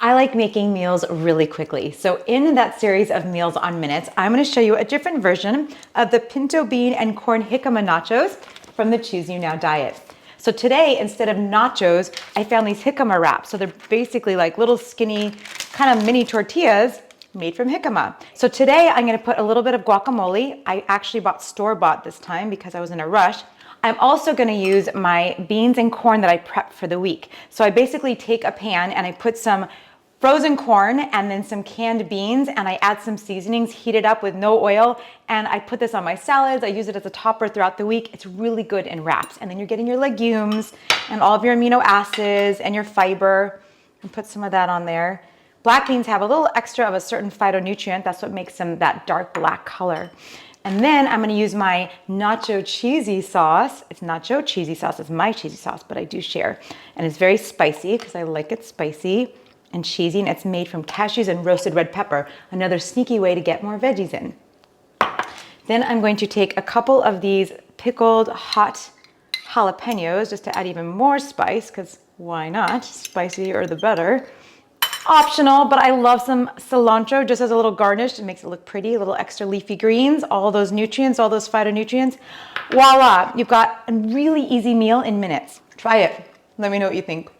I like making meals really quickly. So in that series of Meals on Minutes, I'm gonna show you a different version of the pinto bean and corn jicama nachos from the Choose You Now diet. So today, instead of nachos, I found these jicama wraps. So they're basically like little skinny kind of mini tortillas made from jicama. So today I'm gonna put a little bit of guacamole. I actually bought store-bought this time because I was in a rush. I'm also gonna use my beans and corn that I prepped for the week. So I basically take a pan and I put some frozen corn and then some canned beans, and I add some seasonings, heat it up with no oil, and I put this on my salads. I use it as a topper throughout the week. It's really good in wraps. And then you're getting your legumes and all of your amino acids and your fiber, and put some of that on there. Black beans have a little extra of a certain phytonutrient. That's what makes them that dark black color. And then I'm gonna use my Nacho Cheesy Sauce. It's Nacho Cheesy Sauce, it's my cheesy sauce, but I do share. And it's very spicy because I like it spicy and cheesy, and it's made from cashews and roasted red pepper, another sneaky way to get more veggies in. Then I'm going to take a couple of these pickled hot jalapeños just to add even more spice, because why not? Spicier the better. Optional, but I love some cilantro just as a little garnish. It makes it look pretty, a little extra leafy greens, all those nutrients, all those phytonutrients. Voila, you've got a really easy meal in minutes. Try it. Let me know what you think.